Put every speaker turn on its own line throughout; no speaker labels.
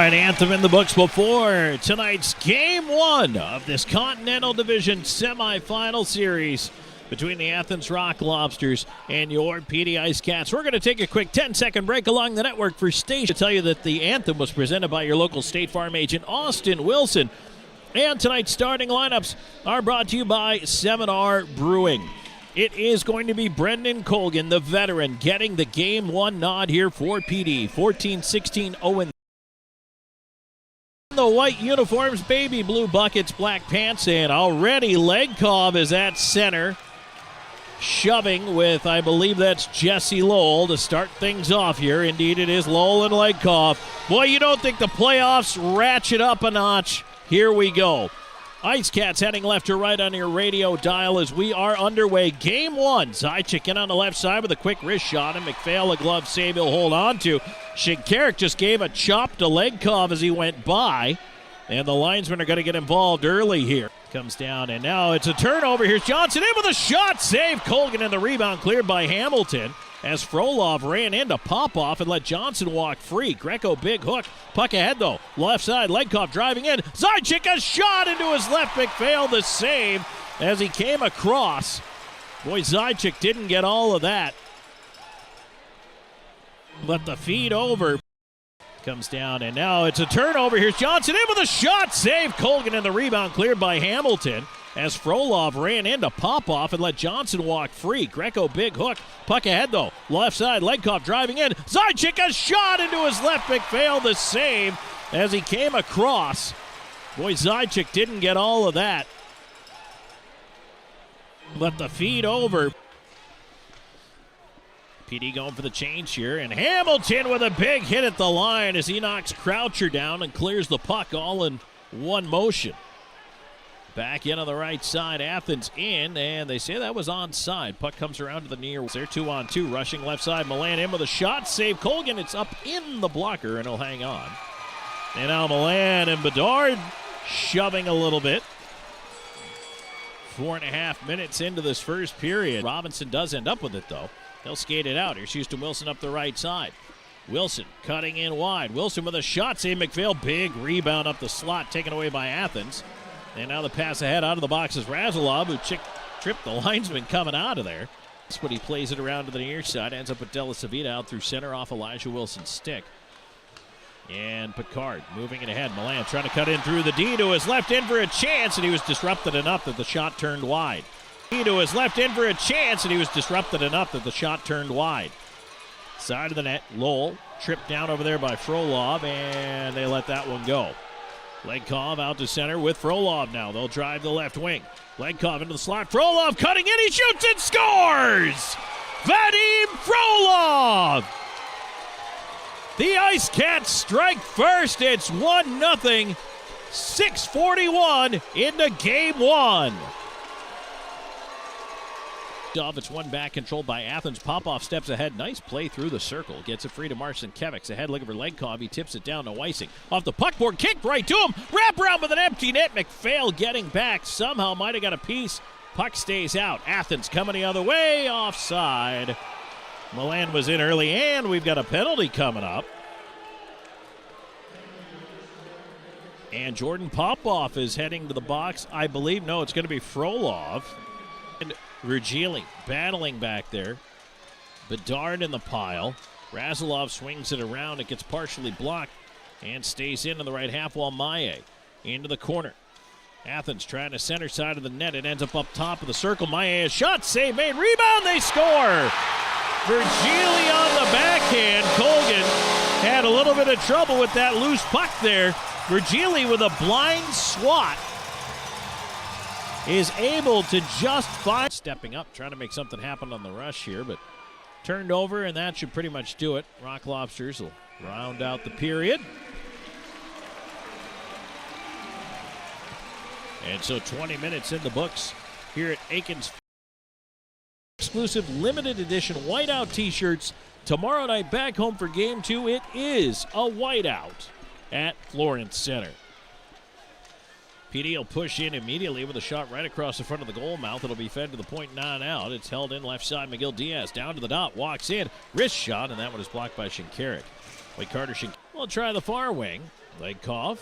right, Anthem in the books before tonight's Game 1 of this Continental Division semifinal series between the Athens Rock Lobsters and your PD Icecats. We're going to take a quick 10-second break along the network for station to tell you that the Anthem was presented by your local State Farm agent, Austin Wilson. And tonight's starting lineups are brought to you by 7R Brewing. It is going to be Brendan Colgan, the veteran, getting the Game 1 nod here for PD. 14-16-0. The white uniforms, baby blue buckets, black pants, and already Legkov is at center. Shoving with, I believe that's Jesse Lowell to start things off here. Indeed, it is Lowell and Legkov. Boy, you don't think the playoffs ratchet up a notch. Here we go. Icecats heading left to right on your radio dial as we are underway. Game 1. Zychik in on the left side with a quick wrist shot, and McPhail a glove save he'll hold on to. Shinkarik just gave a chop to Legkov as he went by, and the linesmen are going to get involved early here. Comes down, and now it's a turnover. Here's Johnson in with a shot. Save Colgan, and the rebound cleared by Hamilton as Frolov ran in to pop off and let Johnson walk free. Greco big hook. Puck ahead, though. Left side, Legkov driving in. Zychik a shot into his left. McPhail the save as he came across. Boy, Zychik didn't get all of that. But the feed over. Comes down, and now it's a turnover. Here's Johnson in with a shot. Save Colgan, and the rebound cleared by Hamilton as Frolov ran in to pop off and let Johnson walk free. Greco big hook. Puck ahead, though. Left side, Legkov driving in. Zychik a shot into his left. McPhail the save as he came across. Boy, Zychik didn't get all of that. But the feed over. PD going for the change here, and Hamilton with a big hit at the line as he knocks Croucher down and clears the puck all in one motion. Back in on the right side, Athens in, and they say that was onside. Puck comes around to the near. They're 2-on-2, rushing left side. Milan in with a shot, save Colgan. It's up in the blocker, and he'll hang on. And now Milan and Bedard shoving a little bit. 4.5 minutes into this first period. Robinson does end up with it, though. They'll skate it out. Here's Houston Wilson up the right side. Wilson cutting in wide. Wilson with a shot. Save McPhail. Big rebound up the slot taken away by Athens. And now the pass ahead out of the box is Razulov, who tripped the linesman coming out of there. That's what he plays it around to the near side. Ends up with Della Savita out through center off Elijah Wilson's stick. And Picard moving it ahead. Milan trying to cut in through the D to his left in for a chance, and he was disrupted enough that the shot turned wide. To his left in for a chance, and he was disrupted enough that the shot turned wide. Side of the net, Lowell tripped down over there by Frolov, and they let that one go. Legkov out to center with Frolov now. They'll drive the left wing. Legkov into the slot. Frolov cutting in, he shoots and scores! Vadim Frolov! The Icecats strike first. It's 1-0. 6:41 into Game 1. It's one back controlled by Athens. Popoff steps ahead. Nice play through the circle. Gets it free to Marcin Kevics. Ahead looking for Legkov. He tips it down to Weissing. Off the puckboard. Kicked right to him. Wrap around with an empty net. McPhail getting back. Somehow might have got a piece. Puck stays out. Athens coming the other way. Offside. Milan was in early, and we've got a penalty coming up. And Jordan Popoff is heading to the box. I believe, no, it's going to be Frolov. And Virgili battling back there. Bedard in the pile. Razulov swings it around. It gets partially blocked and stays into the right half while Maye into the corner. Athens trying to center side of the net. It ends up top of the circle. Maye a shot. Save made. Rebound. They score. Virgili on the backhand. Colgan had a little bit of trouble with that loose puck there. Virgili with a blind swat is able to just find. Stepping up, trying to make something happen on the rush here, but turned over, and that should pretty much do it. Rock Lobsters will round out the period. And so 20 minutes in the books here at Aikens. Exclusive limited edition whiteout t-shirts. Tomorrow night back home for Game 2. It is a whiteout at Florence Center. PD will push in immediately with a shot right across the front of the goal mouth. It'll be fed to the point, not out. It's held in left side. McGill Diaz down to the dot, walks in, wrist shot, and that one is blocked by Shinkarik. Wait, Carter will try the far wing. Legkov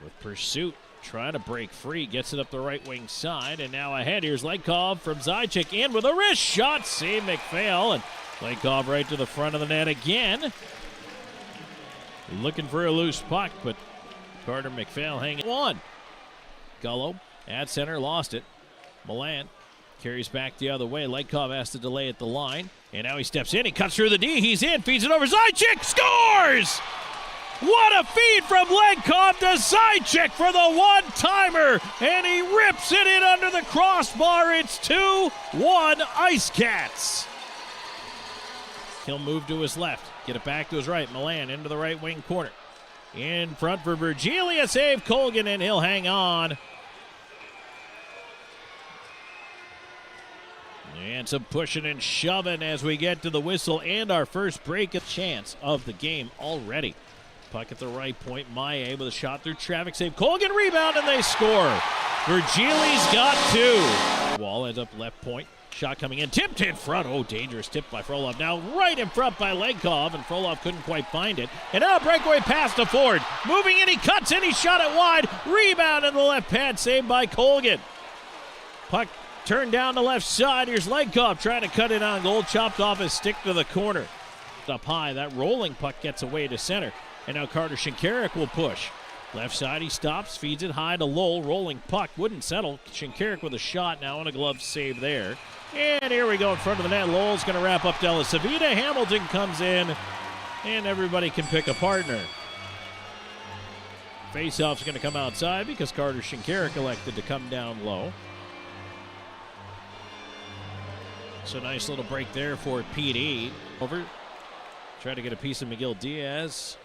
with pursuit, trying to break free, gets it up the right wing side, and now ahead. Here's Legkov from Icecats in with a wrist shot, save McPhail, and Legkov right to the front of the net again. Looking for a loose puck, but Carter McPhail hanging on. Gullo at center, lost it. Milan carries back the other way. Legkov has to delay at the line, and now he steps in. He cuts through the D. He's in, feeds it over. Icecats scores! What a feed from Legkov to Icecats for the one-timer, and he rips it in under the crossbar. It's 2-1 Icecats. He'll move to his left, get it back to his right. Milan into the right wing corner. In front for Virgilia, save Colgan, and he'll hang on. And some pushing and shoving as we get to the whistle and our first break of chance of the game already. Puck at the right point. Maye with a shot through traffic. Save Colgan, rebound, and they score. Virgili's got 2. Wall ends up left point. Shot coming in. Tipped in front. Oh, dangerous tip by Frolov. Now right in front by Legkov, and Frolov couldn't quite find it. And now a breakaway pass to Ford. Moving in, he cuts in. He shot it wide. Rebound in the left pad. Saved by Colgan. Puck turned down the left side. Here's Legkov trying to cut it on goal. Chopped off his stick to the corner. Up high. That rolling puck gets away to center. And now Carter Shinkaruk will push. Left side, he stops, feeds it high to Lowell. Rolling puck, wouldn't settle. Shinkaruk with a shot now, and a glove save there. And here we go in front of the net. Lowell's going to wrap up Della Savita. Hamilton comes in, and everybody can pick a partner. Faceoff's going to come outside because Carter Shinkaruk elected to come down low. So nice little break there for PD. Over. Try to get a piece of McGill Diaz.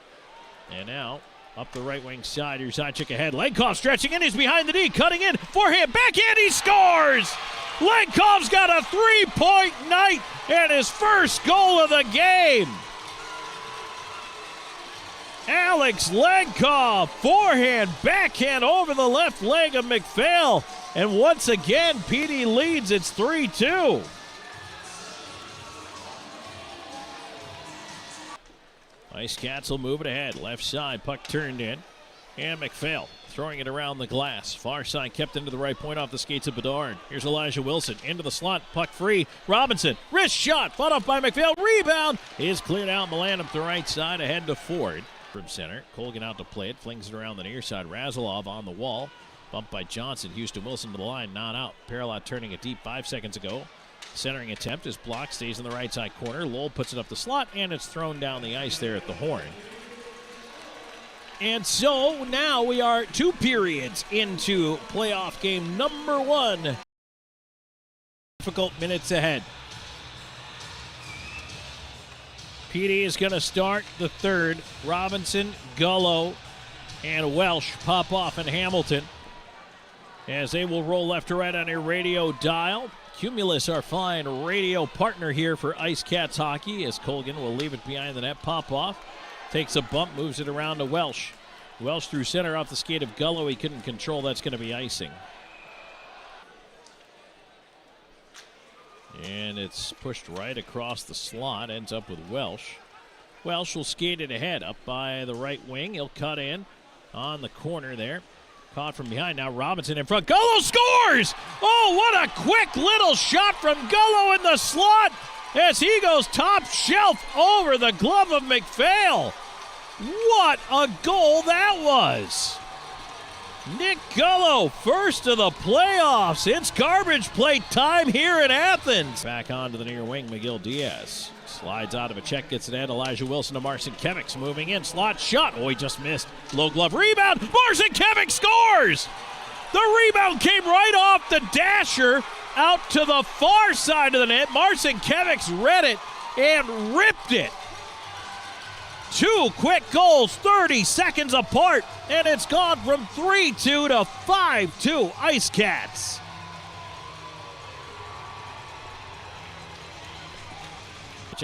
And now, up the right wing side, here's Icecats ahead. Legkov stretching in, he's behind the D, cutting in, forehand, backhand, he scores! Legkov's got a 3-point night and his first goal of the game. Alex Legkov, forehand, backhand over the left leg of McPhail. And once again, PD leads, it's 3-2. Icecats will move it ahead. Left side, puck turned in. And McPhail throwing it around the glass. Far side kept into the right point off the skates of Bedard. Here's Elijah Wilson into the slot. Puck free. Robinson, wrist shot. Fought off by McPhail. Rebound is cleared out. Milan up the right side ahead to Ford. From center, Colgan out to play it. Flings it around the near side. Razilov on the wall. Bumped by Johnson. Houston Wilson to the line. Not out. Parallot turning it deep 5 seconds ago. Centering attempt is blocked, stays in the right side corner. Lowell puts it up the slot, and it's thrown down the ice there at the horn. And so now we are 2 periods into playoff game number 1. Difficult minutes ahead. PD is going to start the third. Robinson, Gullo, and Welsh pop off in Hamilton as they will roll left to right on your radio dial. Cumulus, our fine radio partner here for Icecats hockey, as Colgan will leave it behind the net. Pop off, takes a bump, moves it around to Welsh. Welsh through center off the skate of Gullo. He couldn't control. That's going to be icing. And it's pushed right across the slot. Ends up with Welsh. Welsh will skate it ahead up by the right wing. He'll cut in on the corner there. Caught from behind. Now Robinson in front. Gullo scores! Oh, what a quick little shot from Gullo in the slot as he goes top shelf over the glove of McPhail. What a goal that was! Nick Gullo, first of the playoffs. It's garbage plate time here in Athens. Back onto the near wing, McGill Diaz. Slides out of a check, gets it in. Elijah Wilson to Marcinkiewicz, moving in. Slot shot. Oh, he just missed. Low glove rebound. Marcinkiewicz scores! The rebound came right off the dasher out to the far side of the net. Marcinkiewicz read it and ripped it. 2 quick goals, 30 seconds apart, and it's gone from 3-2 to 5-2 Icecats.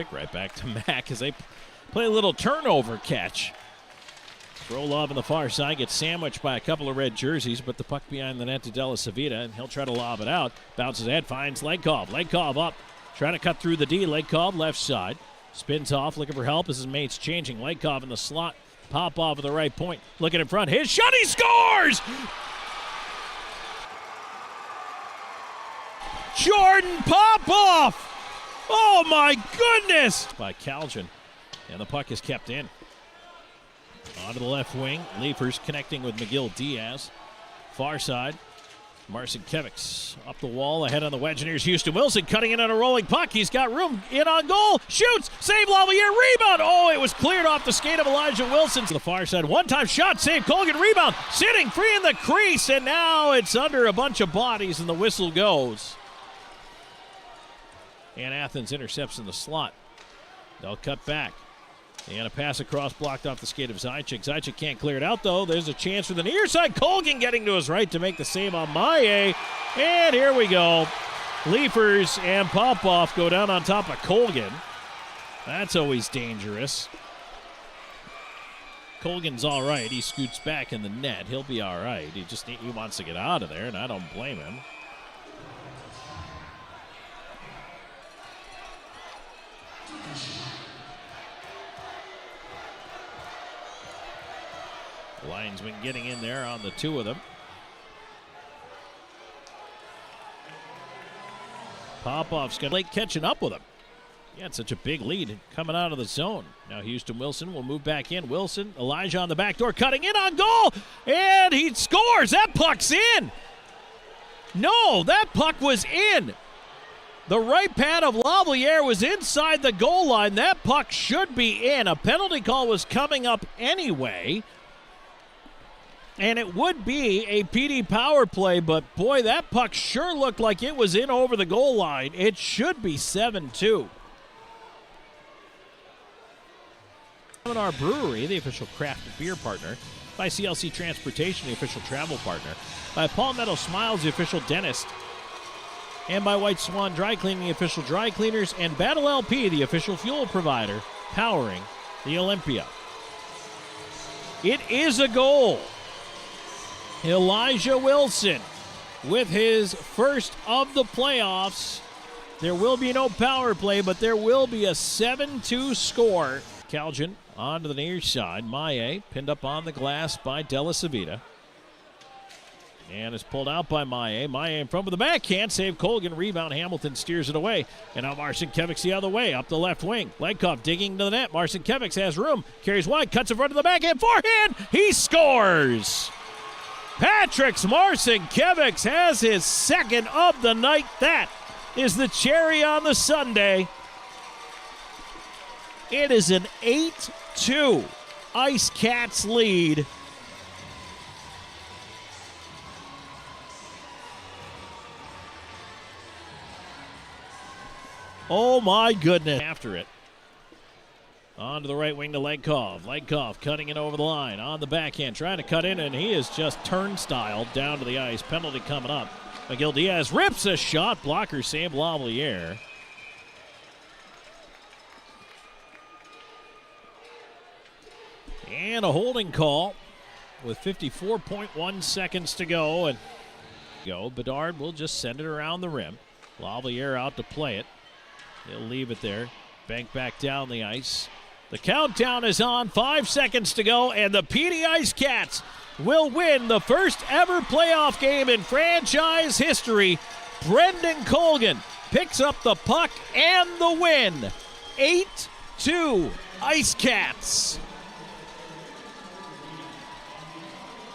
Right back to Mack as they play a little turnover catch. Frolov on the far side gets sandwiched by a couple of red jerseys, but the puck behind the net to Della Savita, and he'll try to lob it out. Bounces ahead, finds Legkov. Legkov up, trying to cut through the D. Legkov left side. Spins off, looking for help as his mate's changing. Legkov in the slot Popoff at the right point. Looking in front. His shot. He scores! Jordan Popoff! Oh my goodness! By Calgin. And the puck is kept in. Onto the left wing. Leafers connecting with McGill-Diaz. Far side. Marcinkiewicz up the wall, ahead on the wedge, and here's Houston Wilson cutting in on a rolling puck. He's got room, in on goal, shoots, save Lavalier, rebound. Oh, it was cleared off the skate of Elijah Wilson to the far side. One-time shot, save Colgan, rebound, sitting free in the crease, and now it's under a bunch of bodies, and the whistle goes. And Athens intercepts in the slot. They'll cut back. And a pass across, blocked off the skate of Zychik. Zychik can't clear it out, though. There's a chance for the near side. Colgan getting to his right to make the save on Maillet. And here we go. Leafers and Popoff go down on top of Colgan. That's always dangerous. Colgan's all right. He scoots back in the net. He'll be all right. He wants to get out of there, and I don't blame him. Linesman getting in there on the two of them. Popoff's got late catching up with him. He had such a big lead coming out of the zone. Now Houston Wilson will move back in. Wilson, Elijah on the back door, cutting in on goal, and he scores. That puck's in. No, that puck was in. The right pad of Lavalier was inside the goal line. That puck should be in. A penalty call was coming up anyway. And it would be a PD power play, but boy, that puck sure looked like it was in over the goal line. It should be 7-2. Our Brewery, the official craft beer partner. By CLC Transportation, the official travel partner. By Palmetto Smiles, the official dentist. And by White Swan Dry Cleaning, the official dry cleaners. And Battle LP, the official fuel provider, powering the Olympia. It is a goal. Elijah Wilson with his first of the playoffs. There will be no power play, but there will be a 7-2 score. Calgin onto the near side. Maillet pinned up on the glass by Della Savita. And is pulled out by Maillet. Maillet in front with the backhand. Save Colgan. Rebound. Hamilton steers it away. And now Marcinkiewicz the other way. Up the left wing. Legkov digging to the net. Marcinkiewicz has room. Carries wide. Cuts in front of the backhand. Forehand. He scores. Patrick Marcinkiewicz has his second of the night. That is the cherry on the sundae. It is an 8-2 Icecats lead. Oh my goodness. After it. On to the right wing to Legkov. Legkov cutting it over the line. On the backhand, trying to cut in, and he is just turnstile down to the ice. Penalty coming up. McGill-Diaz rips a shot. Blocker save Lavalier. And a holding call with 54.1 seconds to go. And Bedard will just send it around the rim. Lavalier out to play it. He'll leave it there. Bank back down the ice. The countdown is on. 5 seconds to go, and the PD Icecats will win the first ever playoff game in franchise history. Brendan Colgan picks up the puck and the win. 8-2 Icecats.